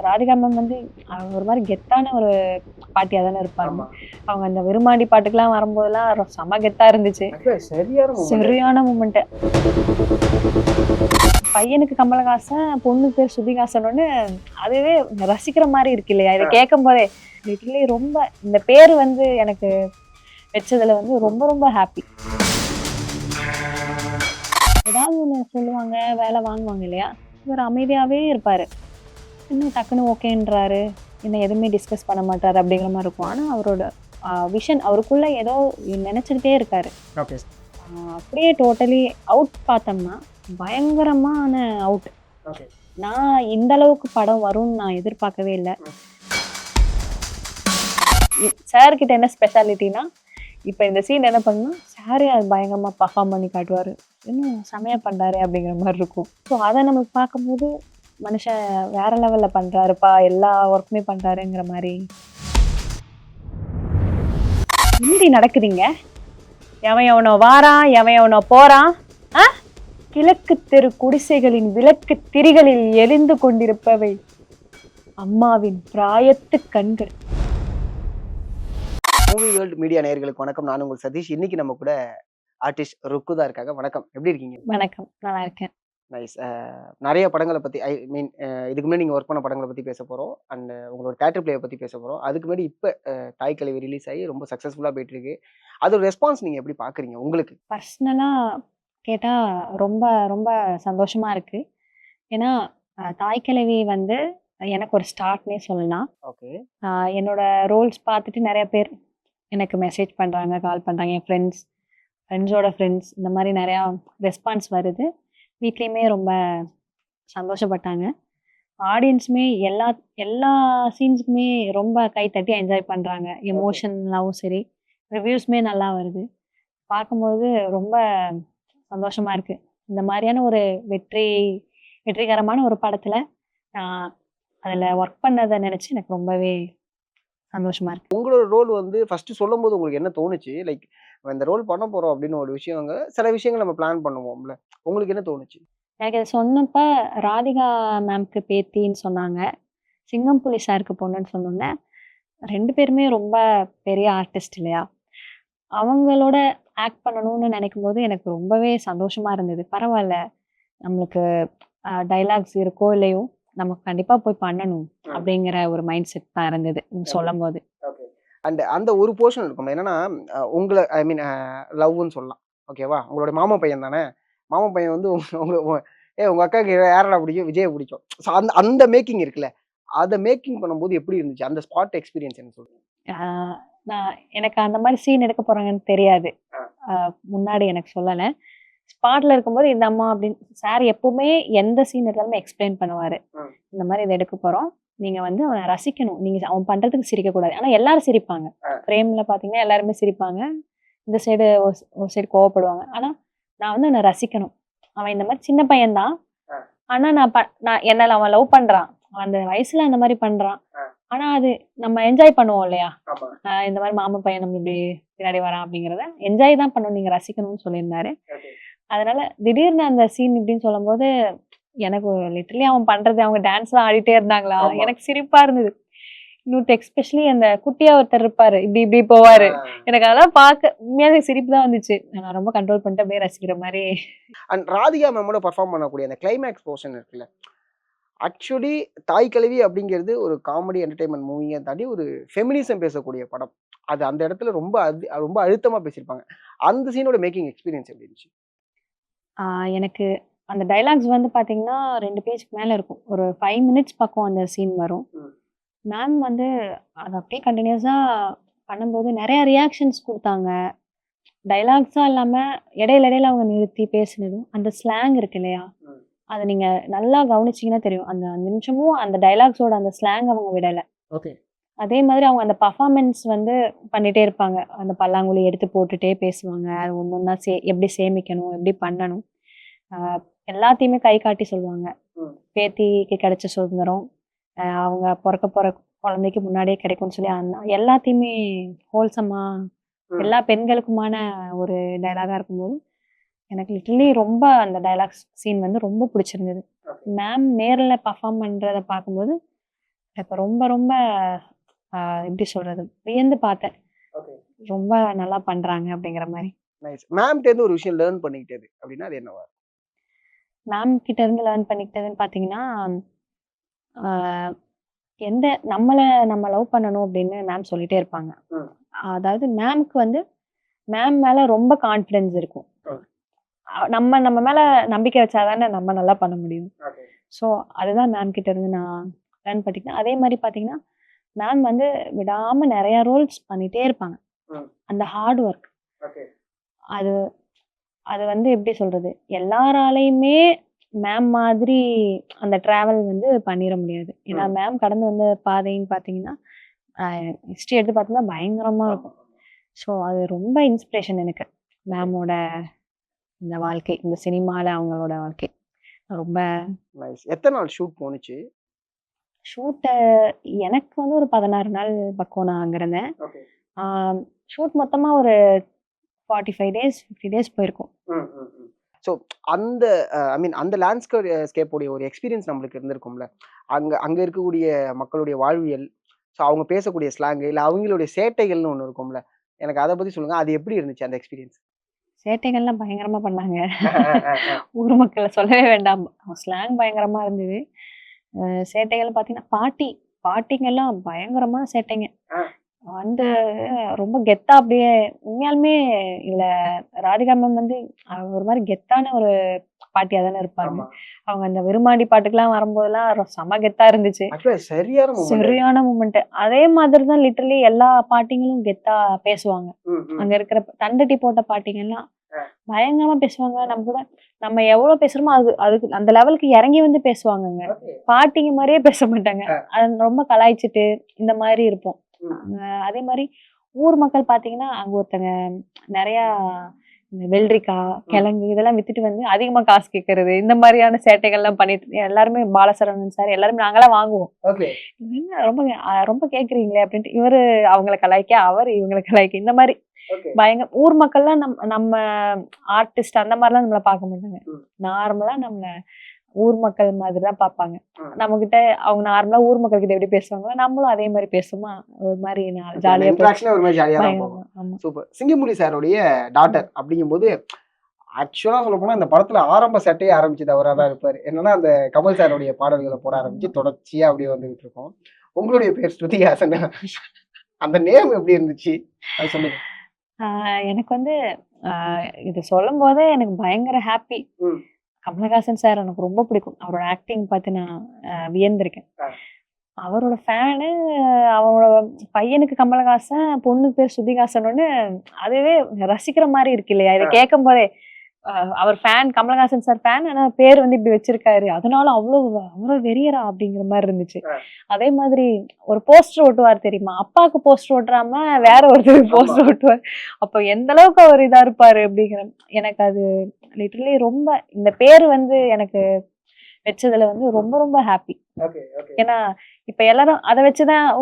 Radhika ma'am வந்து அவங்க ஒரு மாதிரி கெத்தான ஒரு பாட்டியா தானே இருப்பாங்க. அவங்க அந்த விருமாண்டி பாட்டுக்கெல்லாம் வரும்போதெல்லாம் செம கெத்தா இருந்துச்சு. சரியான மூமெண்ட். பையனுக்கு கமலஹாசன், பொண்ணு பேர் ஸ்ருதிஹாசன், அதுவே ரசிக்கிற மாதிரி இருக்கு இல்லையா? இதை கேட்கும் போதே லிட்டரலி ரொம்ப இந்த பேர் வந்து எனக்கு வச்சதுல வந்து ரொம்ப ரொம்ப ஹாப்பி. ஏதாவது ஒண்ணு சொல்லுவாங்க, வேலை வாங்குவாங்க இல்லையா? இவர் அமைதியாவே இருப்பாரு. இன்னும் டக்குன்னு ஓகேன்றாரு. இன்னும் எதுவுமே டிஸ்கஸ் பண்ண மாட்டாரு அப்படிங்கிற மாதிரி இருக்கும். ஆனா அவரோட விஷன் அவருக்குள்ள ஏதோ நினைச்சுக்கிட்டே இருக்காரு. அப்படியே டோட்டலி அவுட் பார்த்தோம்னா பயங்கரமான அவுட். நான் இந்த அளவுக்கு படம் வரும்னு நான் எதிர்பார்க்கவே இல்லை. சார் கிட்ட என்ன ஸ்பெஷாலிட்டினா, இப்ப இந்த சீன் என்ன பண்ணணும், சாரே அது பயங்கரமா பர்ஃபார்ம் பண்ணி காட்டுவாரு. இன்னும் செமையா பண்றாரு அப்படிங்கிற மாதிரி இருக்கும். ஸோ அதை நமக்கு பார்க்கும்போது மனுஷன் வேற லெவல்ல பண்றாருப்பா, எல்லா ஒர்க்குமே பண்றாருங்கிற மாதிரி. ஹிந்தி நடக்குதுங்க. எவன் எவனோ வாரான், எவன் எவனோ போறான். கிழக்கு தெரு குடிசைகளின் விளக்கு திரிகளில் எரிந்து கொண்டிருப்பவை அம்மாவின் பிராயத்து கண்கள். மூவி வேர்ல்ட் மீடியா நேயர்களுக்கு வணக்கம். நான் உங்கள் சதீஷ். இன்னைக்கு நம்ம கூட ஆர்டிஸ்ட் ருக்குதா இருக்காங்க. வணக்கம், எப்படி இருக்கீங்க? வணக்கம், நல்லா இருக்கேன். நைஸ். நிறைய படங்களை பத்தி, ஐ மீன் இதுக்கு முன்னாடி நீங்க ஒர்க் பண்ண படங்களை பத்தி பேச போறோம். அண்ட் உங்களோட தியேட்டர் பிளேயை பத்தி பேச போறோம். அதுக்கு முன்னாடி இப்ப தாய் கிழவி ரிலீஸ் ஆகி ரொம்ப சக்சஸ்ஃபுல்லா போயிட்டு இருக்கு. அதோட ரெஸ்பான்ஸ் நீங்க எப்படி பாக்குறீங்க? உங்களுக்கு பர்சனலா கேட்டா ரொம்ப ரொம்ப சந்தோஷமா இருக்கு. ஏன்னா தாய் கிழவி வந்து எனக்கு ஒரு ஸ்டார்ட்னே சொல்லலாம். ஓகே. என்னோட ரோல்ஸ் பார்த்துட்டு நிறைய பேர் எனக்கு மெசேஜ் பண்றாங்க, கால் பண்றாங்க. என் ஃப்ரெண்ட்ஸோட ஃப்ரெண்ட்ஸ் இந்த மாதிரி நிறையா ரெஸ்பான்ஸ் வருது. வீட்லேயுமே ரொம்ப சந்தோஷப்பட்டாங்க. ஆடியன்ஸுமே எல்லா எல்லா சீன்ஸுக்குமே ரொம்ப கை தட்டி என்ஜாய் பண்ணுறாங்க. எமோஷனலாகவும் சரி, ரிவ்யூஸுமே நல்லா வருது. பார்க்கும்போது ரொம்ப சந்தோஷமாக இருக்குது. இந்த மாதிரியான ஒரு வெற்றிகரமான ஒரு படத்தில் நான் அதில் ஒர்க் பண்ணதை நினச்சி எனக்கு ரொம்பவே சந்தோஷமா இருக்கு. உங்களோட ரோல் வந்து ஃபர்ஸ்ட் சொல்லும் போது உங்களுக்கு என்ன தோணுச்சு? லைக் இந்த ரோல் பண்ண போறோம் அப்படின்னு ஒரு விஷயம், சில விஷயங்கள் நம்ம பிளான் பண்ணுவோம்ல, உங்களுக்கு என்ன தோணுச்சு? எனக்கு இதை சொன்னப்ப ராதிகா மேம்க்கு பேத்தின்னு சொன்னாங்க, சிங்கம் புலி சாருக்கு பொண்ணுன்னு சொன்னோன்னே 2 பேருமே ரொம்ப பெரிய ஆர்டிஸ்ட் இல்லையா? அவங்களோட ஆக்ட் பண்ணணும்னு நினைக்கும் போது எனக்கு ரொம்பவே சந்தோஷமா இருந்தது. பரவாயில்ல, நம்மளுக்கு டைலாக்ஸ் இருக்கோ இல்லையோ நமக்கு கண்டிப்பா போய் பண்ணணும் அப்படிங்கிற ஒரு மைண்ட் செட் தான் இருந்தது சொல்லும் போது. அண்ட் அந்த ஒரு போர்ஷன் இருக்கும் என்னன்னா, உங்களை ஐ மீன் லவ்னு சொல்லலாம். ஓகேவா? உங்களோட மாமா பையன் தானே. மாமா பையன் வந்து உங்க அக்காவுக்கு யாரடா பிடிக்கும்? விஜயை பிடிக்கும். ஸோ அந்த மேக்கிங் இருக்குல்ல, அதை மேக்கிங் பண்ணும்போது எப்படி இருந்துச்சு? அந்த ஸ்பாட் எக்ஸ்பீரியன்ஸ் என்ன சொல்றீங்க? நான் எனக்கு அந்த மாதிரி சீன் எடுக்க போறாங்கன்னு தெரியாது. முன்னாடி எனக்கு சொல்லலை. ஸ்பாட்ல இருக்கும்போது இந்த அம்மா அப்படின்னு சார் எப்பவுமே எந்த சீன் எடுத்தாலுமே எக்ஸ்பிளைன் பண்ணுவாரு. இந்த மாதிரி இதை எடுக்க போறோம், நீங்க வந்து அவனை ரசிக்கணும், நீங்க அவன் பண்றதுக்கு சிரிக்க கூடாது. ஆனா எல்லாரும் சிரிப்பாங்க. பிரேம்ல பாத்தீங்கன்னா எல்லாருமே சிரிப்பாங்க. இந்த சைடு ஒரு சைடு கோவப்படுவாங்க. ஆனா நான் வந்து அவனை ரசிக்கணும். அவன் இந்த மாதிரி சின்ன பையன்தான். ஆனா நான் என்ன அவன் லவ் பண்றான், அந்த வயசுல அந்த மாதிரி பண்றான். ஆனா அது நம்ம என்ஜாய் பண்ணுவோம் இல்லையா? இந்த மாதிரி மாமா பையன் நம்ம இப்படி பின்னாடி வரான் அப்படிங்கறத என்ஜாய் தான் பண்ணணும், நீங்க ரசிக்கணும்னு சொல்லியிருந்தாரு. அதனால திடீர்னு அந்த சீன் இப்படின்னு சொல்லும் போது எனக்கு லிட்டரலி அவன் பண்றது, அவங்க டான்ஸ் எல்லாம் ஆடிட்டே இருந்தாங்களா, எனக்கு சிரிப்பா இருந்தது. இன்னொரு எஸ்பெஷலி அந்த குட்டியா ஒருத்தர் இருப்பாரு, இப்படி இப்படி போவாரு. எனக்கு அதெல்லாம் பார்க்க உண்மையாவே சிரிப்பு தான் வந்துச்சு. நான் ரொம்ப கண்ட்ரோல் பண்ணிட்டு அப்படியே ரசிக்கிற மாதிரி. அண்ட் ராதிகா மேமோட பர்ஃபார்ம் பண்ணக்கூடிய அந்த கிளைமேக்ஸ் போர்ஷன் இருக்குல்ல, ஆக்சுவலி தாய் கிழவி அப்படிங்கிறது ஒரு காமெடி என்டர்டைன்மெண்ட் மூவியை தாண்டி ஒரு ஃபெமினிசம் பேசக்கூடிய படம். அது அந்த இடத்துல ரொம்ப அழுத்தமா பேசியிருப்பாங்க. அந்த சீனோட மேக்கிங் எக்ஸ்பீரியன்ஸ் எப்படி இருந்துச்சு? எனக்கு அந்த டைலாக்ஸ் வந்து பாத்தீங்கன்னா 2 பேஜ்க்கு மேல இருக்கும். ஒரு 5 மினிட்ஸ் பக்கம் அந்த சீன் வரும். மேம் வந்து அதை அப்படியே கண்டினியூஸா பண்ணும்போது நிறைய ரியாக்ஷன்ஸ் கொடுத்தாங்க. டைலாக்ஸா இல்லாம இடையில அவங்க நிறுத்தி பேசினதும் அந்த ஸ்லாங் இருக்கு இல்லையா, அதை நீங்க நல்லா கவனிச்சீங்கன்னா தெரியும். அந்த 5 நிமிஷமும் அந்த டைலாக்ஸோட அந்த ஸ்லாங் அவங்க விடலை. அதே மாதிரி அவங்க அந்த பர்ஃபார்மன்ஸ் வந்து பண்ணிட்டே இருப்பாங்க. அந்த பல்லாங்குழி எடுத்து போட்டுட்டே பேசுவாங்க. அது ஒன்னொன்னா எப்படி சேமிக்கணும், எப்படி பண்ணணும், எல்லாத்தையுமே கை காட்டி சொல்லுவாங்க. பேத்திக்கு கிடைச்ச சுதந்திரம் அவங்க பிறக்க போற குழந்தைக்கு முன்னாடியே கிடைக்கும்னு சொல்லி எல்லாத்தையுமே ஹோல்சமா எல்லா பெண்களுக்குமான ஒரு டைலாகா இருக்கும்போது எனக்கு லிட்டரலி ரொம்ப அந்த டைலாக்ஸ் சீன் வந்து ரொம்ப பிடிச்சிருந்தது. மேம் நேரில் பர்ஃபார்ம் பண்றதை பார்க்கும்போது இப்ப ரொம்ப ரொம்ப எப்படி சொல்றது? வியந்து பார்த்தேன். ஓகே. ரொம்ப நல்லா பண்றாங்க அப்படிங்கிற மாரி. நைஸ். மேம்ட்ட இருந்து ஒரு விஷயம் லேர்ன் பண்ணிக்கிட்டது அப்படின்னா அது என்னவா? மேம் கிட்ட இருந்து லேர்ன் பண்ணிக்கிட்டதுன்னு பார்த்தீங்கன்னா, ஆ எந்த நம்மள நம்ம லவ் பண்ணணும் அப்படின்னு மேம் சொல்லிட்டே இருப்பாங்க. ம். அதாவது மேம்க்கு வந்து மேம் மேல ரொம்ப கான்ஃபிடன்ஸ் இருக்கும். ம். நம்ம நம்ம மேல நம்பிக்கை வச்சா தானே நம்ம நல்லா பண்ண முடியும். ஓகே. ஸோ அதுதான் மேம் கிட்ட இருந்து நான் லேர்ன் பண்ணிக்கிட்டேன். அதே மாரி பார்த்தீங்கன்னா, மேம் வந்து விடாம நெறைய ரோல்ஸ் பண்ணிட்டே இருப்பாங்க. ம். அந்த ஹார்ட் ஒர்க் ஓகே. அது அது வந்து எப்படி சொல்றது? எல்லாராலயுமே மேம் மாதிரி அந்த ட்ராவல் வந்து பண்ணிற முடியாது. ஏன்னா ம். மேம் கடந்து வந்த பாதைன்னு பார்த்தீங்கன்னா, அ ஹிஸ்ட்ரி எடுத்து பார்த்தோம்னா பயங்கரமா ஆமா. இருக்கும். ஸோ அது ரொம்ப இன்ஸ்பிரேஷன் எனக்கு. மேமோட இந்த வாழ்க்கை, இந்த சினிமால அவங்களோட வாழ்க்கை. ரொம்ப நைஸ். எத்தன நாள் ஷூட் போணுச்சு? ஷூட்ட எனக்கு வந்து ஒரு 16 நாள் பக்கம் நான் அங்க இருந்தேன். ஓகே. ஆ ஷூட் மொத்தமா ஒரு 45 டேஸ், 50 டேஸ் போயிருக்கும். ம். ம். ம். ஸோ அந்த ஐ மீன் அந்த ஸ்கேப்போடைய ஒரு எக்ஸ்பீரியன்ஸ் நம்மளுக்கு இருந்திருக்கும்ல. அங்க அங்க இருக்கக்கூடிய மக்களுடைய வாழ்வியல், ஸோ அவங்க பேசக்கூடிய ஸ்லாங் இல்ல அவங்களுடைய சேட்டைகள்னு ஒண்ணு இருக்கும்ல. எனக்கு அத பத்தி சொல்லுங்க. அது எப்படி இருந்துச்சு அந்த எக்ஸ்பீரியன்ஸ்? சேட்டைகள்லாம் பயங்கரமா பண்ணாங்க. ஊர் மக்கள சொல்லவே வேண்டாம். ஸ்லாங் பயங்கரமா இருந்தது. அ சேட்டைகள் பார்த்தீங்கன்னா, பாட்டிங்கலாம் பயங்கரமான சேட்டைங்க. ஆ. வந்து ரொம்ப கெத்தா அப்படியே உண்மையாலுமே இதுல ராதிகா மேம் வந்து ஒரு மாரி கெத்தான ஒரு பாட்டியா தானே இருப்பாங்க. ஆமா. அவங்க அந்த விருமாண்டி பாட்டுக்குலாம் வரும்போதெல்லாம் செம கெத்தா இருந்துச்சு. ஆக்சுவலா சரியான மூமெண்ட் அது. சரியான மூமெண்ட். அதே மாதிரி தான் லிட்டரலி எல்லா பாட்டிங்களும் கெத்தா பேசுவாங்க. ம். ம். அங்க இருக்கிற தண்டட்டி போட்ட பாட்டிங்கலாம் ஆ. பயங்கரமா பேசுவாங்க. நம்ம கூட நம்ம எவ்வளோ பேசுறோமோ அதுக்கு அந்த லெவலுக்கு இறங்கி வந்து பேசுவாங்கங்க. ஓகே. பாட்டிங்க மாரியே பேச மாட்டாங்க. ஆ. அது ரொம்ப கலாய்ச்சிட்டு இந்த மாரி இருப்போம். ம். அதே மாரி ஊர் மக்கள் பார்த்தீங்கன்னா, அங்க ஒருத்தங்க நெறையா இந்த வெள்ளரிக்காய், ம். கிழங்கு இதெல்லாம் வித்துட்டு வந்து அதிகமா காசு கேட்கறது, இந்த மாரியான சேட்டைகள்லாம் பண்ணிட்டு எல்லாருமே பாலசரவணன் சார் எல்லாருமே நாங்கலாம் வாங்குவோம். ஓகே. என்ன ரொம்ப கேட்குறீங்களே அப்படின்ட்டு இவரு அவங்கள கலாய்க்க, அவரு இவங்கள கலாய்க்க இந்த மாரி ஓகே. ஊர் மக்கள்லாம் நம்ம ஆர்டிஸ்ட் அந்த மாரிலாம் நம்மள பார்க்க மாட்டாங்க. ம். நார்மலா நம்மள ஊர் மக்கள் மாதிரி தான் பார்ப்பாங்க. ம். நம்மகிட்ட அவங்க நார்மலா ஊர் மக்கள் கிட்ட எப்படி பேசுவாங்களோ, நம்மளும் அதே மாரி பேசுவோமா, ஒரு மாரி அந்த ஜாலியா போச்சு. இன்டராக்ஷனே ஒரு மாரி ஜாலியா தான் போகும். பயங்கரமா. ஆமா. சூப்பர். சிங்கம்புலி சாருடைய டாட்டர் அப்படிங்கும்போது, ஆக்சுவலா சொல்லப்போனா இந்த படத்துல ஆரம்ப சேட்டையே ஆரம்பிச்சது அவரா தான் இருப்பாரு. என்னன்னா, அந்த கமல் சாருடைய பாடல்கள போட ஆரம்பிச்சு தொடர்ச்சியா அப்படியே வந்துகிட்டு இருக்கும். உங்களுடைய பேர் ஸ்ருதிஹாசன். அந்த நேம் எப்படி இருந்துச்சு? அது சொல்லுங்க. ஆ எனக்கு வந்து ஆ இது சொல்லும்போதே எனக்கு பயங்கர ஹாப்பி. ம். கமலஹாசன் சார் எனக்கு ரொம்ப பிடிக்கும். அவரோட ஆக்டிங் பார்த்து நான் வியந்திருக்கேன். ஆ. அவரோட ஃபேனு அவரோட பையனுக்கு கமலஹாசன், பொண்ணுக்கு பேர் ஸ்ருதிஹாசன்னு அதுவே ரசிக்கிற மாரி இருக்கு இல்லையா? இத ஆ. கேட்கும்போதே அ அவர் ஃபேன் கமலஹாசன் சார் ஃபேன். ஆனா பேர் வந்து இப்படி வச்சிருக்காரு. அதனால அவ்ளோ வெறியரா அப்படிங்கிற மாரி இருந்துச்சு. ஆ. அதே மாதிரி ஒரு போஸ்டர் ஒட்டுவார் தெரியுமா? அப்பாவுக்கு போஸ்டர் ஒட்டுறாம வேற ஒருத்தருக்கு ஆமா. போஸ்டர் ஒட்டுவார். அப்ப எந்த அளவுக்கு அவர் இதா இருப்பாரு அப்படிங்கிற எனக்கு அது லிட்டரலி ரொம்ப இந்த பேரு வந்து எனக்கு வச்சதுல வந்து ரொம்ப ரொம்ப ஹாப்பி. Okay, okay. ஏன்னா, இப்ப எல்லாரும் அத வச்சுதான், "ஓ!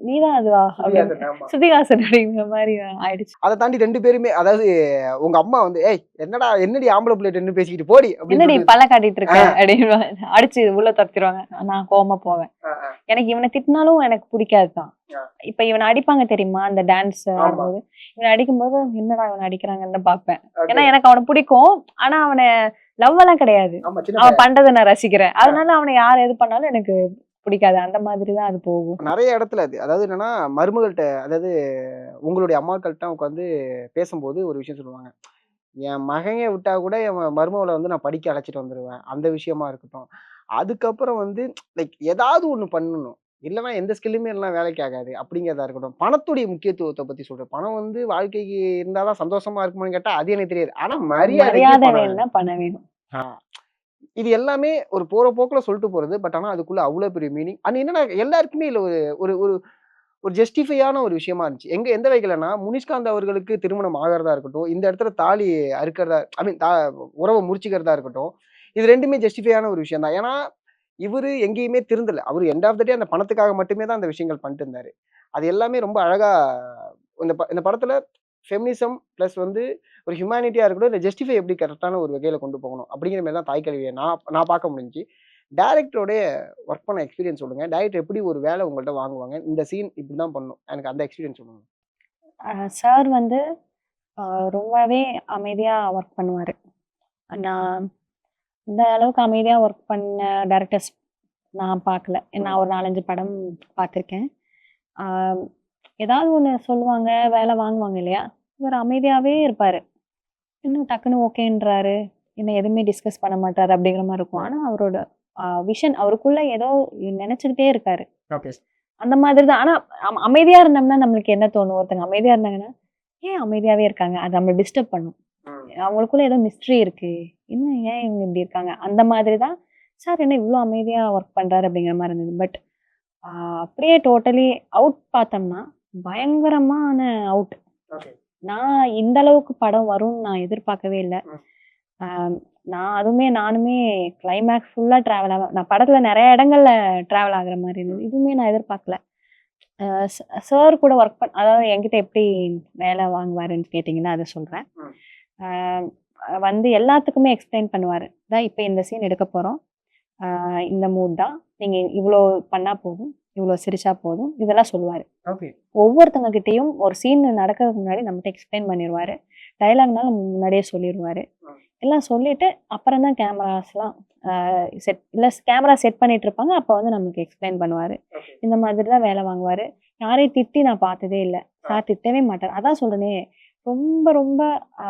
நீதான் அதுவா?" அப்படின்னு. ஸ்ருதிஹாசன் ஆமா. ஸ்ருதிஹாசன் அப்படிங்கிற மாரி ஆயிடுச்சு. அத தாண்டி 2 பேருமே அதாவது உங்க அம்மா வந்து, "ஏய் என்னடி ஆம்பள புள்ளைட்ட நின்னு பேசிக்கிட்டு போடி" அப்படின்னு "என்னடி சொல்லிட்டு பல்ல காட்டிட்டு இருக்க?" ஆ. அப்படின்னுவாங்க. அடிச்சு உள்ள தொரத்திருவாங்க. நான் கோவமா போவேன். ஆ, ஆ, எனக்கு இவன திட்டினாலும் எனக்கு பிடிக்காது தான். ஆ. இப்ப இவன அடிப்பாங்க தெரியுமா? அந்த டான்ஸ் ஆமா. ஆடும்போது. இவன அடிக்கும்போது, "என்னடா இவன அடிக்கிறாங்கன்னு" தான் பார்ப்பேன். ஓகே. ஏன்னா எனக்கு அவன பிடிக்கும். ஆனா அவன லவ் எல்லாம் கிடையாது. ஆமா, சின்ன அவன் பையன். பண்றத நான் ரசிக்கிறேன். அதனால அவன யார் எது பண்ணாலும் எனக்கு பிடிக்காது. அந்த மாதிரி தான் அது போகும். நெறைய இடத்துல அது. அதாவது என்னன்னா, மருமகள்ட்ட அதாவது உங்களுடைய அம்மாக்கள்ட்ட உட்காந்து பேசும்போது ஒரு விஷயம் சொல்லுவாங்க. என் மகனே விட்டா கூட என் மருமகள வந்து நான் படிக்க அழைச்சிட்டு வந்துருவேன். அந்த விஷயமா இருக்கட்டும். அதுக்கப்புறம் வந்து லைக் ஏதாவது ஒண்ணு பண்ணணும். இல்லன்னா எந்த ஸ்கில்லுமே இல்லனா வேலைக்கு ஆகாது. அப்படிங்கிறதா இருக்கட்டும். பணத்துடைய முக்கியத்துவத்த பத்தி சொல்றேன். பணம் வந்து வாழ்க்கைக்கு இருந்தா தான் சந்தோஷமா இருக்குமான்னு கேட்டா, அது எனக்கு தெரியாது. ஆனா மரியாதைக்கு மரியாதை பணம் வேணும்னா வேணும். பணம் வேணும். ஆ. இது எல்லாமே ஒரு போற போக்குல சொல்லிட்டு போறது. பட் ஆனா அதுக்குள்ள அவ்ளோ பெரிய மீனிங். அது என்னன்னா எல்லாருக்குமே இதுல ஒரு ஒரு ஒரு ஒரு ஜஸ்டிஃபையான ஒரு விஷயமா இருந்துச்சு. எந்த வகையிலன்னா, முனிஷ்காந்த் அவர்களுக்கு திருமணம் ஆகுறதா இருக்கட்டும், இந்த இடத்துல தாலி அறுக்கிறதா ஐ மீன் உறவ முறிச்சுக்கிறதா இருக்கட்டும், இது 2மே ஜஸ்டிஃபையான ஒரு விஷயம் தான். ஏன்னா, இவரு எங்கேயுமே திருந்தல. அவரு எண்ட் ஆஃப் த டே அந்த பணத்துக்காக மட்டுமே தான் அந்த விஷயங்கள் பண்ணிட்டு இருந்தாரு. அது எல்லாமே ரொம்ப அழகா இந்த படத்துல ஃபெமினிசம் பிளஸ் வந்து ஒரு ஹியூமானிட்டியா இருக்கட்டும், இத ஜஸ்டிஃபை எப்படி கரெக்ட்டான ஒரு வகையில கொண்டு போகணும். அப்படிங்கிற மாரி தான் தாய் கெழவிய நான் நான் பார்க்க முடிஞ்சுச்சு. டைரக்டரோடைய ஒர்க் பண்ண எக்ஸ்பீரியன்ஸ் சொல்லுங்க. டைரக்டர் எப்படி ஒரு வேலை உங்கள்ட்ட வாங்குவாங்க? இந்த சீன் இப்படிதான் பண்ணணும். எனக்கு அந்த எக்ஸ்பீரியன்ஸ் சொல்லுங்க. சார் வந்து ரொம்பவே அமைதியா ஒர்க் பண்ணுவாரு. நான் இந்த அளவுக்கு அமைதியா ஒர்க் பண்ண டைரக்டர்ஸ் நான் பார்க்கல. நான் ஒரு 4, 5 படம் பார்த்துருக்கேன். ஆ ஏதாவது ஒண்ணு சொல்லுவாங்க, வேலை வாங்குவாங்க இல்லையா? இவரு அமைதியாவே இருப்பாரு. இன்னும் டக்குனு ஓகேன்றாரு. இன்னும் எதுவுமே டிஸ்கஸ் பண்ண மாட்டாரு அப்படிங்கிற மாரி இருக்கும். ஆனா அவரோட விஷன் அவருக்குள்ள ஏதோ நெனச்சுக்கிட்டே இருக்காரு. ஓகே. அந்த மாதிரி தான். ஆனா அமைதியா இருந்தோம்னா நம்மளுக்கு என்ன தோணும்? ஒருத்தங்க அமைதியா இருந்தாங்கன்னா, ஏன் அமைதியாவே இருக்காங்க? அது நம்மள டிஸ்டர்ப் பண்ணும். அவங்களுக்குள்ள ஏதோ மிஸ்ட்ரி இருக்கு. இன்னும் ஏன் இவங்க இப்படி இருக்காங்க? அந்த மாதிரி தான் சார் என்ன இவ்ளோ அமைதியா ஒர்க் பண்றாரு அப்படிங்கிற மாரி இருந்தது. பட் ஆ அப்படியே டோட்டலி அவுட் பார்த்தோம்னா, பயங்கரமான அவுட். ஓகே. நான் இந்த அளவுக்கு படம் வரும்னு நான் எதிர்பார்க்கவே இல்ல. ஆ நான் அதுவுமே நானுமே கிளைமேக்ஸ் ஃபுல்லா டிராவல் நான் படத்துல நெறைய இடங்கள்ல டிராவல் ஆகுற மாரி இருந்தது. இதுவுமே நான் எதிர்பார்க்கல. அ ஸ் சார் கூட ஒர்க் அதாவது என்கிட்ட எப்படி வேலை வாங்குவாருன்னு கேட்டீங்கன்னா, அத சொல்றேன். ஆ வந்து எல்லாத்துக்குமே எக்ஸ்பிளைன் பண்ணுவாரு. இப்ப இந்த சீன் எடுக்க போறோம். இந்த மூட் தான். நீங்க இவ்ளோ பண்ணா போதும். இவ்ளோ சிரிச்சா போதும். இதெல்லாம் சொல்லுவாரு. ஓகே. ஒவ்வொருத்தவங்க கிட்டயும் ஒரு சீன் நடக்கிறதுக்கு முன்னாடி நம்மட்ட எக்ஸ்பிளைன் பண்ணிருவாரு. டயலாக்னாலும் முன்னாடியே சொல்லிருவாரு. எல்லாம் சொல்லிட்டு அப்புறம் தான் கேமராஸ்லாம் கேமரா செட் பண்ணிட்டு இருப்பாங்க. அப்ப வந்து நமக்கு எக்ஸ்பிளைன் பண்ணுவாரு. இந்த மாதிரி தான் வேலை வாங்குவாரு. யாரையும் திட்டி நான் பார்த்ததே இல்ல. சார் திட்டவே மாட்டாரு. அதான் சொல்றேனே, ரொம்ப ரொம்ப அ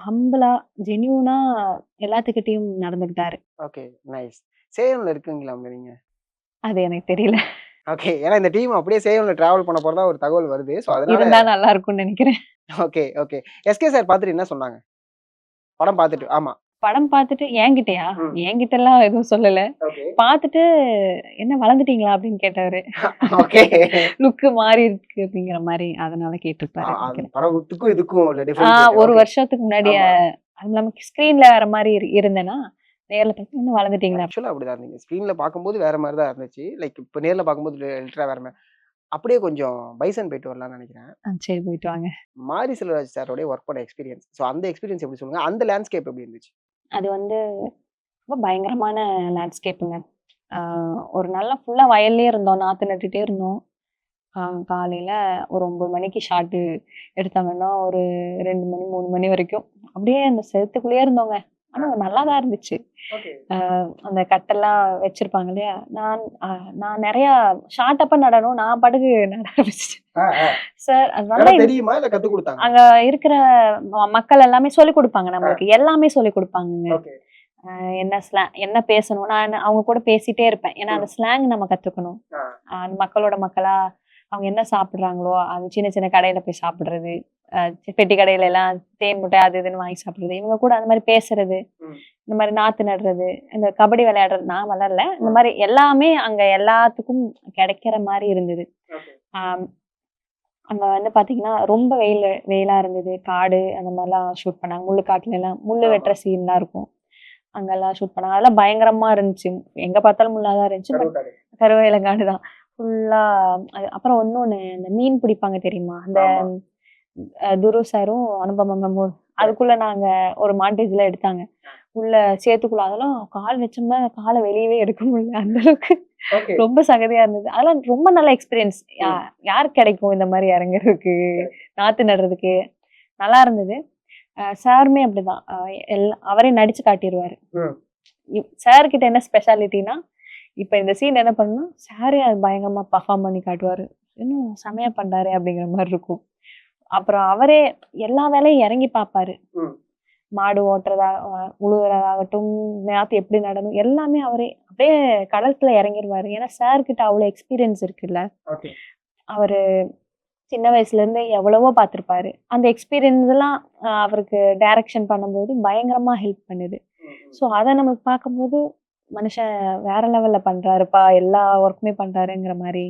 ஹம்பிளா, ஜென்யூனா எல்லாத்துக்கிட்டயும் நடந்துக்கிட்டாரு. ஓகே. நைஸ். சேலம்ல இருக்கீங்களாங்க நீங்க? அது எனக்கு தெரியல. ஓகே. ஏன்னா இந்த டீம் அப்படியே சேலம்ல டிராவல் பண்ண போறதா ஒரு தகவல் வருது. சோ அதனால இருந்தா நல்லா இருக்கும்னு நெனைக்கிறேன். Okay, okay. எஸ்கே சார் பார்த்துட்டு என்ன சொன்னாங்க? படம் பார்த்துட்டு. ஆமா. படம் பார்த்துட்டு என்கிட்டயா? ம். என்கிட்டலாம் எதுவும் சொல்லல. ஓகே. பார்த்துட்டு "என்ன வளர்ந்துட்டீங்களா?" அப்படின்னு கேட்டாரு. ஓகே. லுக் மாறி இருக்கு அப்படிங்கிற மாரி அதனால கேட்டிருப்பாரு அது நெனைக்கிறேன். படத்துக்கும் இதுக்கும் உள்ள டிஃபரன்ஸ் ஒரு ஓகே. வருஷத்துக்கு முன்னாடி ஆமா. அதுவும் இல்லாம ஸ்க்ரீன்ல வேற மாரி இருந்தேனா, நேர்ல பார்த்து "இன்னும் வளர்ந்துட்டீங்களா?" ஆக்சுவலா அப்படிதான் இருந்தீங்க. ஸ்க்ரீன்ல பார்க்கும்போது வேற மாரி தான் இருந்துச்சு. லைக் இப்ப நேர்ல பார்க்கும்போது லிட்டரா வேற மாரி. அப்படியே கொஞ்சம் பைசன் போயிட்டு வரலாம்னு நெனைக்கிறேன். சரி போயிட்டு வாங்க. மாரி செல்வராஜ் சாரோட ஒர்க் பண்ண எக்ஸ்பீரியன்ஸ். சோ அந்த எக்ஸ்பீரியன்ஸ் எப்படி சொல்லுங்க? அந்த லேண்ட்ஸ்கேப் எப்படி இருந்துச்சு? அது வந்து ரொம்ப பயங்கரமான லேண்ட்ஸ்கேப்புங்க. ஆ ஒரு நல்லா ஃபுல்லா வயல்லயே இருந்தோம். நாத்து நட்டுட்டே இருந்தோம். ஆ காலையில ஒரு 9 மணிக்கு ஷாட்டு எடுத்தாங்கன்னா, ஒரு 2 மணி, 3 மணி வரைக்கும் அப்படியே அந்த செவுத்துக்குள்ளேயே இருந்தோங்க. ஆனா நல்லா தான் இருந்துச்சு. ஓகே. அந்த கட்டெல்லாம் வச்சிருப்பாங்க இல்லையா? நான் நெறையா ஷார்ட் அப்ப நடணும். நான் பாட்டுக்கு நட ஆரம்பிச்சுட்டேன். ஆ, ஆ. சார் அது நல்லா நல்லா தெரியுமா? இல்ல கத்துக் குடுத்தாங்களா? அங்க இருக்கிற மக்கள் எல்லாமே சொல்லிக் குடுப்பாங்க நம்மளுக்கு. எல்லாமே சொல்லிக் குடுப்பாங்கங்க. ஓகே. என்ன பேசணும். நான் அவங்க கூட பேசிட்டே இருப்பேன். ஏன்னா அந்த ஸ்லாங் நம்ம கத்துக்கணும். ஆ. அந்த மக்களோட மக்களா அவங்க என்ன சாப்பிடுறாங்களோ, அந்த சின்ன சின்ன கடையில போய் சாப்பிடுறது. அ பெட்டி கடையில எல்லாம் தேன் முட்டாய் அது இதுன்னு வாங்கி சாப்பிடுறது. இவங்க கூட அந்த மாரி பேசுறது. ம். இந்த மாரி நாத்து நடுறது, இந்த கபடி விளையாடுறது நான் விளையாடல. இந்த ம். மாரி எல்லாமே அங்க எல்லாத்துக்கும் கிடைக்கிற மாரி இருந்தது. ஓகே. ஆம். அங்க வந்து பார்த்தீங்கன்னா, ரொம்ப வெயிலா இருந்தது. காடு அந்த மாரிலாம் ஷூட் பண்ணாங்க. முள்ளு காட்டுலலாம் முள்ளு ஆமா. வெட்டுற சீன்லாம் இருக்கும். அங்கலாம் ஷூட் பண்ணாங்க. அதெல்லாம் பயங்கரமா இருந்துச்சு. எங்க பார்த்தாலும் முள்ளா தான் இருந்துச்சு. கருவக்காடு. கருவேலங்காடு தான். ஃபுல்லா அப்புறம் இன்னொன்னு இந்த மீன் பிடிப்பாங்க தெரியுமா? அந்த ஆமா. துரு சாரும், அனுபமா மேமும் அதுக்குள்ள நாங்க ஒரு மாண்டேஜ்ல எடுத்தாங்க. உள்ள சேத்துக்குள்ள அதெல்லாம் கால் வச்சோம்னா கால வெளியவே எடுக்க முடியல. அந்த அளவுக்கு ஓகே. ரொம்ப சகதியா இருந்தது. அதெல்லாம் ரொம்ப நல்ல எக்ஸ்பீரியன்ஸ். ம். யாருக்கு கிடைக்கும் இந்த மாரி இறங்குறதுக்கு, நாத்து நடுறதுக்கு. நல்லா இருந்தது. சாருமே அப்படிதான். அவரே நடிச்சு காட்டிருவாரு. ம். சார் கிட்ட என்ன ஸ்பெஷாலிட்டின்னா, இப்ப இந்த சீன் என்ன பண்ணணும்னா, சாரே அது பயங்கரமா பெர்ஃபார்ம் பண்ணி காட்டுவாரு. இன்னும் செமையா பண்றாரே அப்படிங்கிற மாரி இருக்கும். அப்புறம் அவரே எல்லா வேலையும் இறங்கி பார்ப்பாரு. ம். மாடு ஓட்டுறதா உழுவுறதாகட்டும், நாத்து எப்படி நடணும் எல்லாமே அவரே அப்படியே களத்துல இறங்கிருவாரு. ஏன்னா சார் கிட்ட அவ்வளோ எக்ஸ்பீரியன்ஸ் இருக்குல்ல. ஓகே. அவரு சின்ன வயசுல இருந்து எவ்வளவோ பார்த்திருப்பாரு. அந்த எக்ஸ்பீரியன்ஸ் எல்லாம் அவருக்கு டைரக்ஷன் பண்ணும்போது பயங்கரமா ஹெல்ப் பண்ணுது. ம். ம். ஸோ அத நமக்கு பார்க்கும்போது, மனுஷன் வேற லெவல்ல பண்றாருப்பா, எல்லா ஒர்க்குமே பண்றாருங்கிற மாரி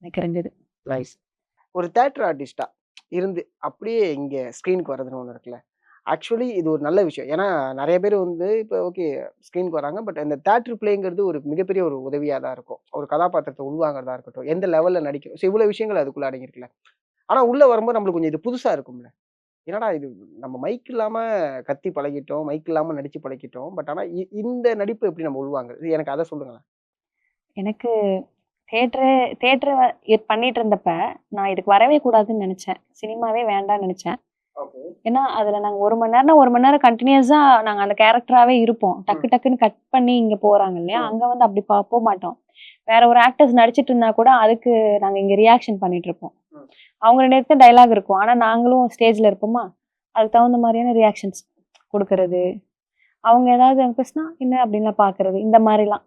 எனக்கு இருந்தது. நைஸ். ஒரு தியேட்டர் ஆர்டிஸ்ட்டா இருந்து அப்படியே இங்க ஸ்க்ரீனுக்கு வர்றதுன்னு ஒண்ணு இருக்குல்ல. ஆக்சுவலி இது ஒரு நல்ல விஷயம். ஏன்னா நெறைய பேர் வந்து இப்ப ஓகே ஸ்க்ரீனுக்கு வராங்க. பட் இந்த தியேட்டர் பிளேங்கிறது ஒரு மிகப்பெரிய ஒரு உதவியா தான் இருக்கும். ஒரு கதாபாத்திரத்த உள்வாங்குறதா இருக்கட்டும், எந்த லெவல்ல நடிக்கணும். இவ்வளவு விஷயங்கள் அதுக்குள்ள அடங்கியிருக்குல்ல. ஆனா உள்ள வரும்போது நம்மளுக்கு கொஞ்சம் இது புதுசா இருக்கும்ல. என்னடா இது நம்ம மைக் இல்லாம கத்தி பழகிட்டோம், மைக் இல்லாம நடிச்சு பழகிட்டோம். பட் ஆனா இந்த நடிப்பு எப்படி நம்ம உள்வாங்குறது? எனக்கு அத சொல்லுங்களேன். எனக்கு தியேட்டரு தியேட்டரு பண்ணிட்டு இருந்தப்ப, நான் இதுக்கு வரவே கூடாதுன்னு நெனச்சேன். சினிமாவே வேண்டான்னு நெனச்சேன். ஓகே. ஏன்னா, அதுல நாங்க 1 மணி நேரம்னா 1 மணி நேரம் கன்டினியூஸா நாங்க அந்த கேரக்டராவே இருப்போம். டக்கு டக்குன்னு கட் பண்ணி இங்க போறாங்க இல்லையா? அங்க வந்து அப்படி போமாட்டோம். வேற ஒரு ஆக்டர்ஸ் நடிச்சிட்டு இருந்தா கூட அதுக்கு நாங்க இங்க ரியாக்ஷன் பண்ணிட்டு இருப்போம். அவங்க 2 பேருக்கு டயலாக் இருக்கும். ஆனா நாங்களும் ஸ்டேஜ்ல இருப்போமா, அதுக்கு தகுந்த மாரியான ரியாக்ஷன்ஸ் குடுக்கறது. அவங்க ஏதாவது பேசினா, என்ன அப்படின்லாம் பார்க்கறது. இந்த மாரிலாம்.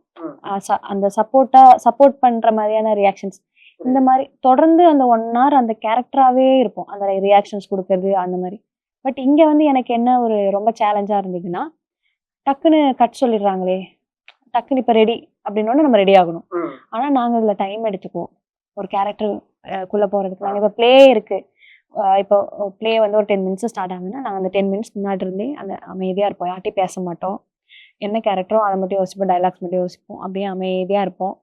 அந்த சப்போர்ட் பண்ற மாரியான ரியாக்ஷன்ஸ். இந்த மாரி தொடர்ந்து அந்த 1 ஹவர் அந்த கேரக்டராவே இருப்போம். அந்த ரியாக்ஷன்ஸ் குடுக்கறது அந்த மாரி. பட் இங்க வந்து எனக்கு என்ன ஒரு ரொம்ப சேலஞ்சா இருந்ததுன்னா, டக்குன்னு கட் சொல்லிடுறாங்களே! டக்குன்னு இப்ப ரெடி அப்படின்னோனே நம்ம ரெடி ஆகணும். ஆனா நாங்க இதுல டைம் எடுத்துக்குவோம். ஒரு கேரக்டர் க்குள்ள போறதுக்கு. நாங்க இப்ப ப்ளே இருக்கு. இப்போ ப்ளே வந்து ஒரு 10 மினிட்ஸ் ஸ்டார்ட் ஆகுதுன்னா, நாங்க அந்த 10 மினிட்ஸ் முன்னாடி இருந்தே அந்த அமைதியா இருப்போம். யார்ட்டயும் பேச மாட்டோம். என்ன கேரக்டரோ அத மட்டும் யோசிப்போம். டயலாக்ஸ் மட்டும் யோசிப்போம். அப்படியே அமைதியா இருப்போம்.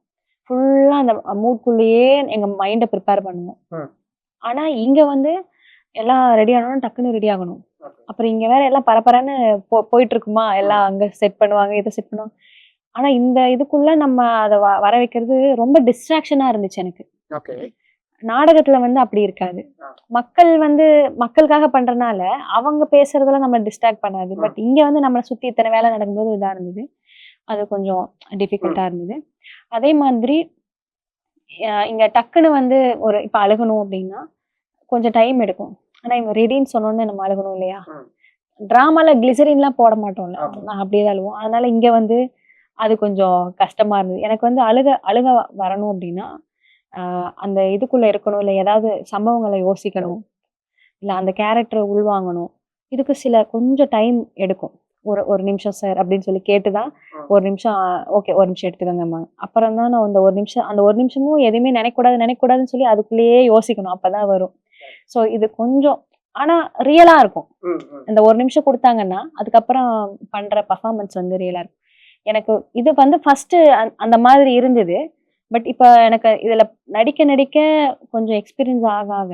ஃபுல்லா அந்த மூட்குள்ளேயே எங்க மைண்ட ப்ரிப்பேர் பண்ணுவோம். ஆனா இங்க வந்து எல்லாம் ரெடி ஆனோனே டக்குன்னு ரெடி ஆகணும். அப்புறம் இங்க வேற எல்லாம் பரபரன்னு போயிட்டு இருக்குமா, எல்லாம் அங்க செட் பண்ணுவாங்க, இத செட் பண்ணுவாங்க. ஆனா இந்த இதுக்குள்ள நம்ம அத வர வைக்கிறது ரொம்ப டிஸ்ட்ராக்ஷனா இருந்துச்சு எனக்கு. ஓகே. நாடகத்துல வந்து அப்படி இருக்காது. மக்கள் வந்து மக்களுக்காக பண்றனால, அவங்க பேசுறதெல்லாம் நம்மள டிஸ்ட்ராக்ட் பண்ணாது. பட் இங்க வந்து நம்மள சுத்தி இத்தன வேலை நடக்கும்போது இதா இருந்தது. அது கொஞ்சம் டிஃபிகல்ட்டா இருந்தது. அதே மாதிரி இங்க டக்குனு வந்து ஒரு இப்ப அழுகணும் அப்டின்னா, கொஞ்சம் டைம் எடுக்கும். ஆனா இவங்க ரெடின்னு சொன்னோனே நம்ம அழுகணும் இல்லையா? டிராமால கிளிசரின்லாம் போட மாட்டோம்ல. நான் அப்படியே தான் அழுவோம். அதனால இங்க வந்து அது கொஞ்சம் கஷ்டமா இருந்தது. எனக்கு வந்து அழுக அழுக வரணும் அப்டின்னா, அ அந்த இதுக்குள்ள இருக்கணும். இல்ல ஏதாவது சம்பவங்கள யோசிக்கணும். இல்ல அந்த கேரக்டர உள்வாங்கணும். இதுக்கு சில கொஞ்சம் டைம் எடுக்கும். ஒரு நிமிஷம் சார் அப்படின்னு சொல்லி கேட்டு தான், ஒரு நிமிஷம் ஓகே ஒரு நிமிஷம் எடுத்துக்கங்கம்பாங்க. அப்புறம் தான் நான் அந்த 1 நிமிஷம் அந்த 1 நிமிஷமும் எதையுமே நினைக்கக்கூடாதுன்னு சொல்லி அதுக்குள்ளேயே யோசிக்கணும். அப்பதான் வரும். ஸோ இது கொஞ்சம் ஆனா ரியலா இருக்கும். இந்த 1 நிமிஷம் குடுத்தாங்கன்னா, அதுக்கப்புறம் பண்ற பெர்ஃபார்மன்ஸ் வந்து ரியலா இருக்கும். எனக்கு இது வந்து ஃபர்ஸ்ட்டு அந்த மாதிரி இருந்தது. பட் இப்ப எனக்கு இதுல நடிக்க நடிக்க கொஞ்சம் எக்ஸ்பீரியன்ஸ் ஆக ஆக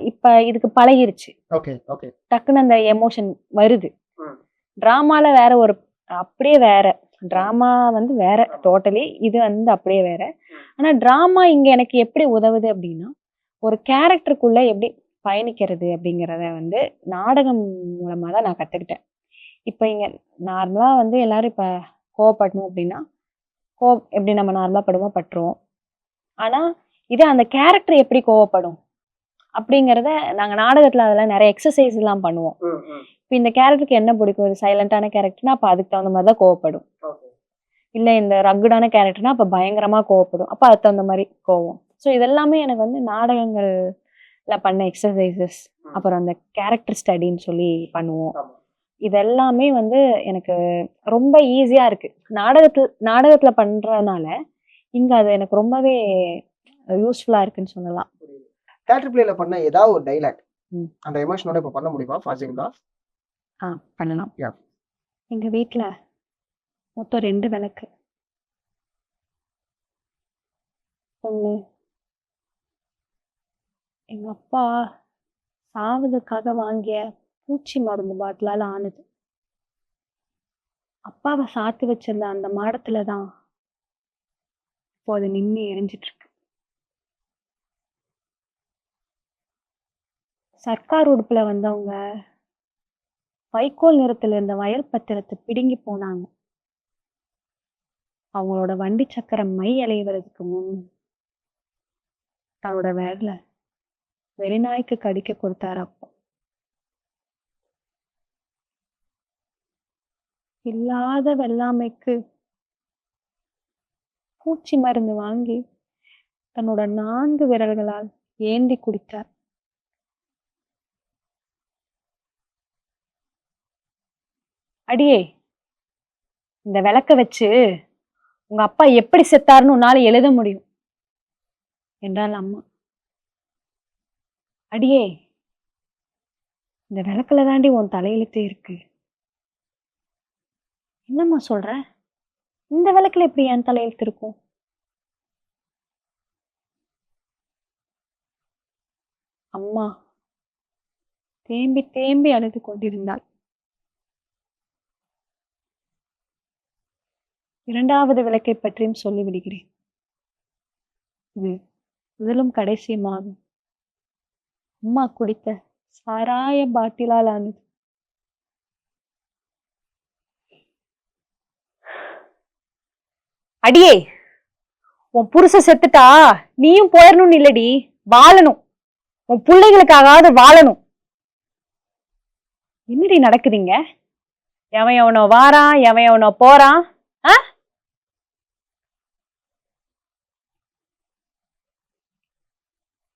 இப்ப இதுக்கு பழகிருச்சு. Okay, okay. டக்குனு அந்த எமோஷன் வருது. டிராமால வேற ஒரு அப்படியே வேற. டிராமா வந்து வேற டோட்டலி. இது வந்து அப்படியே வேற. ஆனா டிராமா இங்க எனக்கு எப்படி உதவுது அப்படின்னா, ஒரு கேரக்டருக்குள்ள எப்படி பயணிக்கிறது அப்படிங்கிறத வந்து நாடகம் மூலமா தான் நான் கத்துக்கிட்டேன். இப்ப இங்க நார்மலா வந்து எல்லாரும் இப்ப கோவப்படணும் அப்படின்னா, எப்படி நம்ம நார்மலா படுவோமோ பட்டுருவோம். ஆனா, இதே அந்த கேரக்டர் எப்படி கோவப்படும்? அப்படிங்கிறத நாங்க நாடகத்துல அதெல்லாம் நெறைய எக்ஸர்சைஸ்லாம் பண்ணுவோம். இப்ப இந்த கேரக்டருக்கு என்ன பிடிக்கும்? இது சைலன்ட்டான கேரக்டர்னா, அப்ப அதுக்கு தகுந்த மாரி தான் கோவப்படும். இல்ல இந்த ரக்குடான கேரக்டர்னா, அப்ப பயங்கரமா கோவப்படும். அப்ப அதுக்கு தகுந்த மாரி கோவம். ஸோ இதெல்லாமே எனக்கு வந்து நாடகங்கள்ல பண்ண எக்ஸர்சைஸஸ், அப்புறம் அந்த கேரக்டர் ஸ்டடின்னு சொல்லி பண்ணுவோம். இது எல்லாமே வந்து எனக்கு ரொம்ப ஈஸியா இருக்கு. நாடகத்துல பண்றதுனால, இங்க அது எனக்கு ரொம்பவே யூஸ்ஃபுல்லா இருக்குன்னு சொல்லலாம். தியேட்டர் பிளேல பண்ண ஏதாவது ஒரு டயலாக் ம். அந்த எமோஷனோட இப்ப பண்ண முடியுமா? பாசிபிளா? பண்ணலாம். யா. எங்க வீட்ல மொத்தம் 2 விளக்கு. ஒண்ணு எங்க அப்பா சாவதுக்காக வாங்கிய பூச்சி மருந்து பாட்டிலால ஆனது. அப்பாவ சாத்தி வச்சிருந்த அந்த மாடத்துல தான் இப்போ அது நின்னு எரிஞ்சிட்டு இருக்கு. சர்க்கார் உடுப்புல வந்தவங்க வைக்கோல் நிறத்துல இருந்த வயல் பத்திரத்தை பிடுங்கி போனாங்க. அவங்களோட வண்டி சக்கரம் மை அலைவதற்கு முன் தன்னோட விரல வெறிநாய்க்கு கடிக்க கொடுத்தாரு அப்போ. இல்லாத வெள்ளாமைக்கு பூச்சி மருந்து வாங்கி தன்னோட 4 விரல்களால் ஏந்தி குடித்தார். அடியே, இந்த விளக்க வச்சு உங்க அப்பா எப்படி செத்தாருன்னு உன்னால எழுத முடியும் என்றாள் அம்மா. அடியே, இந்த விளக்குல தாண்டி உன் தலையெழுத்தே இருக்கு. என்னம்மா சொல்ற? இந்த விளக்குல எப்படி என் தலையெழுத்து இருக்கும்? அம்மா, தேம்பி தேம்பி அழுது கொண்டிருந்தாள். 2வது விளக்கை பற்றியும் சொல்லிவிடுகிறேன். இது முதலும் கடைசியுமாகும். அம்மா குடித்த சாராய பாட்டிலால் ஆனது. அடியே, உன் புருஷன் செத்துட்டா நீயும் போயிடணும்னு இல்லடி, வாழணும். உன் பிள்ளைகளுக்காகாவது வாழணும். என்னடி நடக்குதுங்க? எவன் எவனோ வாரான், எவன் எவனோ போறான்.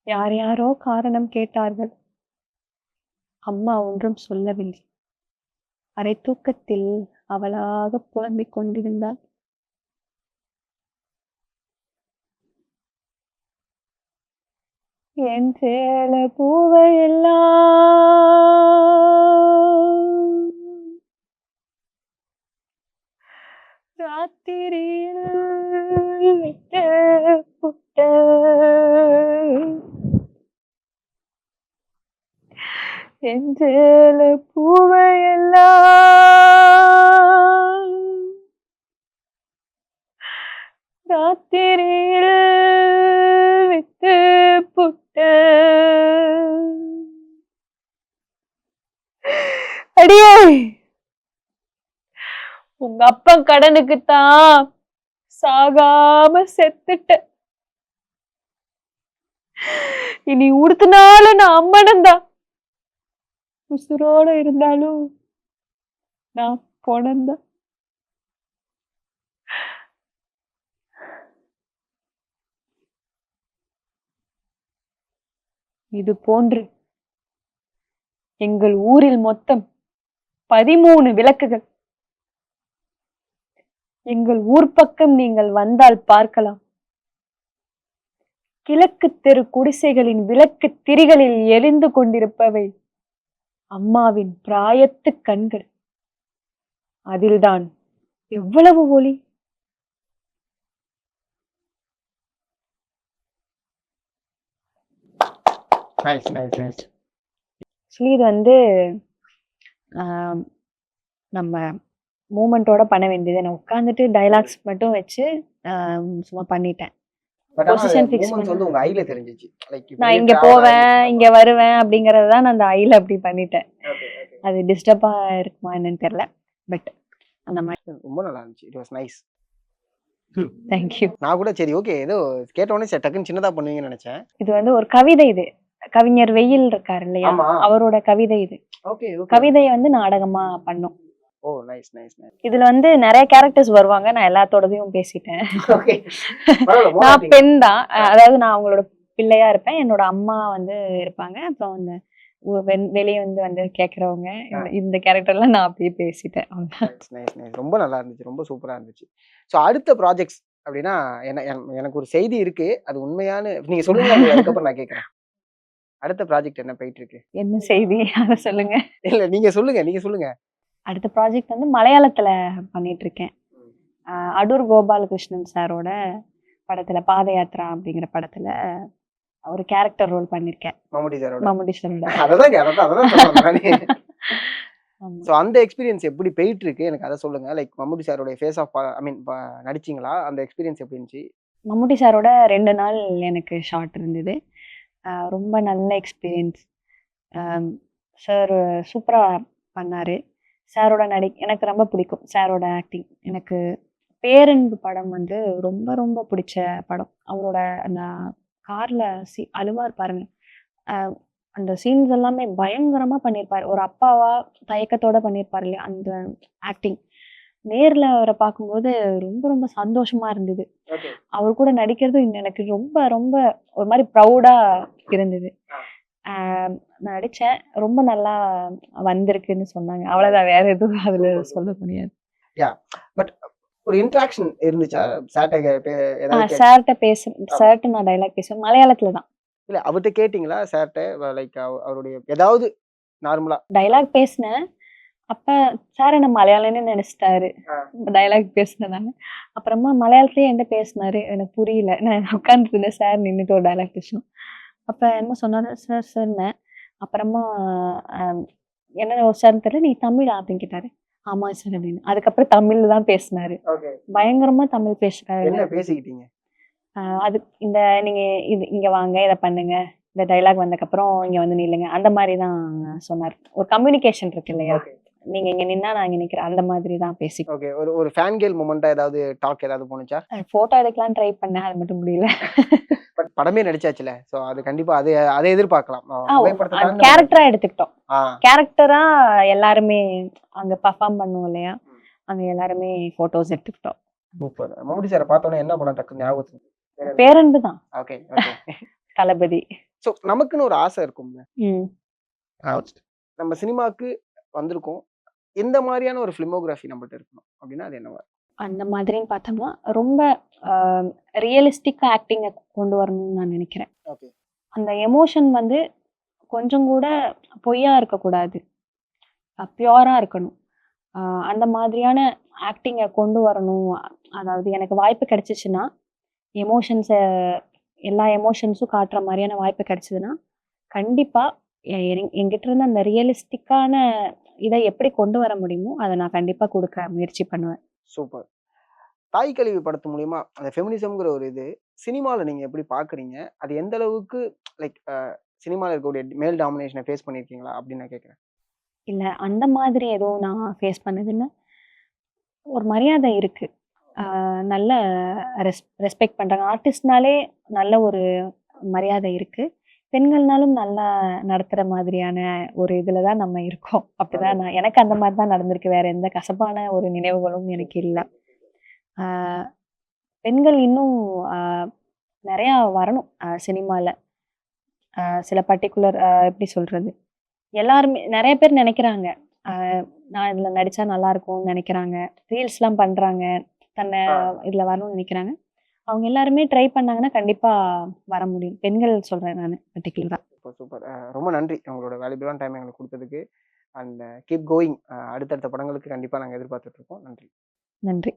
யார் யாரோ காரணம் கேட்டார்கள். அம்மா ஒன்றும் சொல்லவில்லை. அரை தூக்கத்தில் அவளாக புலம்பிக் கொண்டிருந்தாள். என் சேல பூவையெல்லாம் ராத்திரியில் விட்டு புட்ட என் சேல பூவையெல்லாம் ராத்திரியில் விட்டு புட்ட அடியே, உங்க அப்பா கடனுக்குத்தான் சாகாம செத்துட்ட. இனி உடுத்தினாலும் நான் அம்மனந்தான். உசுரோட இருந்தாலும் நான் பொணந்தான். இது போன்று எங்கள் ஊரில் மொத்தம் 13 விளக்குகள். எங்கள் ஊர் பக்கம் நீங்கள் வந்தால் பார்க்கலாம். கிழக்கு தெரு குடிசைகளின் விளக்கு திரிகளில் எரிந்து கொண்டிருப்பவை அம்மாவின் பிராயத்து கண்கள். அதில்தான் எவ்வளவு ஒளி. இது வந்து நம்ம மூமெண்டோட பண்ண வேண்டியது. நான் உட்காந்துட்டு டைலாக்ஸ் மட்டும் வச்சு சும்மா பண்ணிட்டேன். நான் இங்க போவேன், இங்க வருவேன் அப்படிங்கறதுதான் நான் அந்த ஐல அப்படி பண்ணிட்டேன். அது டிஸ்டர்பா இருக்குமா என்னன்னு தெரியல. பட் அந்த மாதிரி ரொம்ப நல்லா இருந்துச்சு. It was nice. தேங்க்யூ. நான் கூட சரி ஓகே ஏதோ கேட்ட உடனே டக்குன்னு சின்னதா பண்ணுவீங்கன்னு நினைச்சேன். இது வந்து ஒரு கவிதை. இது கவிஞர் வெயில் இருக்காரு இல்லையா, அவரோட கவிதை. இது கவிதையை வந்து நாடகமா பண்ணோம். ஓ நைஸ் நைஸ் நைஸ். இதுல வந்து நிறைய கேரக்டர்ஸ் வருவாங்க. நான் எல்லாத்தோடதையும் பேசிட்டேன். நான் பெண் தான், அதாவது நான் அவங்களோட பிள்ளையா இருப்பேன். என்னோட அம்மா வந்து இருப்பாங்க. அப்புறம் அந்த வெளியே வந்து கேக்குறவங்க. இந்த கேரக்டர்லாம் நான் அப்படியே பேசிட்டேன். ரொம்ப நல்லா இருந்துச்சு, ரொம்ப சூப்பரா இருந்துச்சு. ஸோ அடுத்த ப்ராஜெக்ட்ஸ் அப்படின்னா எனக்கு ஒரு செய்தி இருக்கு, அது உண்மையான நீங்க சொல்லுங்க, அதுக்கப்புறம் நான் கேட்கறேன். அடுத்த ப்ராஜெக்ட் என்ன போயிட்டு இருக்கு? என்ன செய்தி அதை சொல்லுங்க. இல்ல நீங்க சொல்லுங்க. அடுத்த ப்ராஜெக்ட் வந்து மலையாளத்துல பண்ணிட்டு இருக்கேன். அடூர் கோபாலகிருஷ்ணன் சாரோட படத்துல பாத யாத்ரா அப்படிங்கிற படத்துல ஒரு கேரக்டர் ரோல் பண்ணிருக்கேன். மம்முட்டி சாரோட. சோ அந்த எக்ஸ்பீரியன்ஸ் எப்படி போயிட்டு இருக்கு எனக்கு அதை சொல்லுங்க. லைக் மம்முட்டி சாரோட ஃபேஸ் ஆஃப் நடிச்சீங்களா? அந்த எக்ஸ்பீரியன்ஸ் எப்படி இருந்துச்சு? மம்முட்டி சாரோட 2 நாள் எனக்கு ஷார்ட் இருந்தது. ரொம்ப நல்ல எக்ஸ்பீரியன்ஸ். சார் சூப்பரா பண்ணாரு. சாரோட எனக்கு ரொம்ப பிடிக்கும் சாரோட ஆக்டிங். எனக்கு பேரன்பு படம் வந்து ரொம்ப ரொம்ப பிடிச்ச படம். அவரோட அந்த கார்ல அழுவார் பாருங்க, அந்த சீன்ஸ் எல்லாமே பயங்கரமா பண்ணியிருப்பாரு. ஒரு அப்பாவா தயக்கத்தோட பண்ணியிருப்பாரு இல்லையா, அந்த ஆக்டிங் நேர்ல அவரை பார்க்கும்போது ரொம்ப ரொம்ப சந்தோஷமா இருந்தது. அவர் கூட நடிக்கிறது எனக்கு ரொம்ப ரொம்ப ஒரு மாதிரி ப்ரௌடா இருந்தது. நான் நடிச்சேன், ரொம்ப நல்லா வந்திருக்குன்னு சொன்னாங்க. அவ்வளவுதான், வேற எதுவும் அதுல சொல்ல முடியாது. பட் ஒரு இன்டராக்ஷன் இருந்துச்சா சார்ட்ட சார்ட்ட நான் டைலாக் பேசுவேன் மலையாளத்துல தான். இல்ல அவர்கிட்ட கேட்டீங்களா சார்ட்ட? லைக் அவருடைய ஏதாவது நார்மலா டைலாக் பேசினேன். அப்ப சார் என்ன மலையாளம்னு நினைச்சிட்டாரு டைலாக் பேசினதாங்க. அப்புறமா மலையாளத்திலேயே என்ன பேசினாரு எனக்கு புரியல. நான் உட்காந்துட்டு இருந்தேன், சார் நின்றுட்டு ஒரு டைலாக் பேசணும். அப்ப என்ன சொன்னாரு, சார் சொன்னேன் அப்புறமா அஹ், என்ன யோசிச்சாருன்னு தெரியல, நீ தமிழா அப்படின்னு கேட்டாரு. ஆமா சார் அப்படின்னு. அதுக்கப்புறம் தமிழ்ல தான் பேசினாரு. ஓகே. பயங்கரமா தமிழ் பேசுறாரு. என்ன பேசிக்கிட்டீங்க? அது இந்த நீங்க இங்க வாங்க, இதை பண்ணுங்க, இந்த டைலாக் வந்ததுக்கப்புறம் இங்க வந்து நில்லுங்க, அந்த மாதிரி தான் சொன்னார். ஒரு கம்யூனிகேஷன் இருக்கு இல்லையா, ஓகே. நீங்க இங்க நின்னா நான் இங்க நிக்கிறேன், அந்த மாதிரி தான் பேசி. ஓகே. ஒரு ஒரு ஃபேன் கேர்ள் மொமெண்ட்டா ஏதாவது டாக் ஏதாவது போணுச்சா? போட்டோ எடுக்கலாம் ட்ரை பண்ணேன், அது மட்டும் முடியல. பட் படமே நடிச்சாச்சுல. சோ அது கண்டிப்பா அதை எதிர்பார்க்கலாம். புகைப்படத்தை தாண்டி கேரக்டரா எடுத்துக்கிட்டோம். ஆ. கேரக்டரா எல்லாருமே அங்க பெர்ஃபார்ம் பண்ணுவோம் இல்லையா, அங்க எல்லாருமே போட்டோஸ் எடுத்துக்கிட்டோம். சூப்பர். மம்முட்டி சார பார்த்தோனே என்ன படம் டக்குன்னு ஞாபகத்துக்கு? பேரன்பு தான். Okay, okay. தளபதி. சோ நமக்குன்னு ஒரு ஆசை இருக்கும்ல. ம். நம்ம சினிமாக்கு வந்திருக்கோம். எந்த மாதிரியான ஒரு ஃபிலிமோகிராஃபி நம்மகிட்ட இருக்கணும் அப்படின்னா அது என்னவா? அந்த மாதிரின்னு பார்த்தோம்னா ரொம்ப ரியலிஸ்டிக்கா ஆக்டிங்கை கொண்டு வரணும்னு நான் நினைக்கிறேன். ஓகே. அந்த எமோஷன் வந்து கொஞ்சம் கூட பொய்யா இருக்கக்கூடாது, பியூரா இருக்கணும். அந்த மாதிரியான ஆக்டிங்கை கொண்டு வரணும். அதாவது எனக்கு வாய்ப்பு கிடைச்சிச்சுன்னா எமோஷன்ஸை, எல்லா எமோஷன்ஸும் காட்டுற மாதிரியான வாய்ப்பு கிடைச்சதுன்னா கண்டிப்பா என்கிட்ட இருந்து அந்த ரியலிஸ்டிக்கான இதை எப்படி கொண்டு வர முடியுமோ அதை நான் கண்டிப்பா கொடுக்க முயற்சி பண்ணுவேன். சூப்பர். தாய் கழிவு படத்து மூலியமா அந்த ஃபெமினிசம்ங்கிற ஒரு இது சினிமால நீங்க எப்படி பார்க்குறீங்க? அது எந்த அளவுக்கு லைக் சினிமால இருக்கக்கூடிய மேல் டாமினேஷனை ஃபேஸ் பண்ணியிருக்கீங்களா அப்படின்னு நான் கேட்கிறேன். இல்ல அந்த மாதிரி எதுவும் நான் ஃபேஸ் பண்ணதில்ல. ஒரு மரியாதை இருக்கு. நல்ல ரெஸ்பெக்ட் பண்றாங்க. ஆர்டிஸ்ட்னாலே நல்ல ஒரு மரியாதை இருக்கு. பெண்கள்னாலும் நல்லா நடத்துற மாதிரியான ஒரு இதுல தான் நம்ம இருக்கோம். அப்படிதான் எனக்கு அந்த மாதிரி தான் நடந்திருக்கு. வேற எந்த கசப்பான ஒரு நினைவுகளும் எனக்கு இல்ல. ஆ பெண்கள் இன்னும் ஆ நெறையா வரணும் சினிமால. சில பர்ட்டிகுலர் எப்படி சொல்றது? எல்லாருமே நெறைய பேர் நெனைக்கிறாங்க. அ நான் இதுல நடிச்சா நல்லாருக்கும்னு நெனைக்கிறாங்க. ரீல்ஸ்லாம் பண்றாங்க. தன்னை இதுல வரணும்னு நெனைக்கிறாங்க. அவங்க எல்லாருமே ட்ரை பண்ணாங்கன்னா கண்டிப்பா வர முடியும். பெண்கள் சொல்றேன் நானு பர்ட்டிகுலரா. Super, super. ரொம்ப நன்றி உங்களோட வேல்யூபிளான டைம் எங்களுக்கு குடுத்ததுக்கு. And keep going. அடுத்தடுத்த படங்களுக்கு கண்டிப்பா நாங்க எதிர்பார்த்துட்டு இருக்கோம். நன்றி. நன்றி.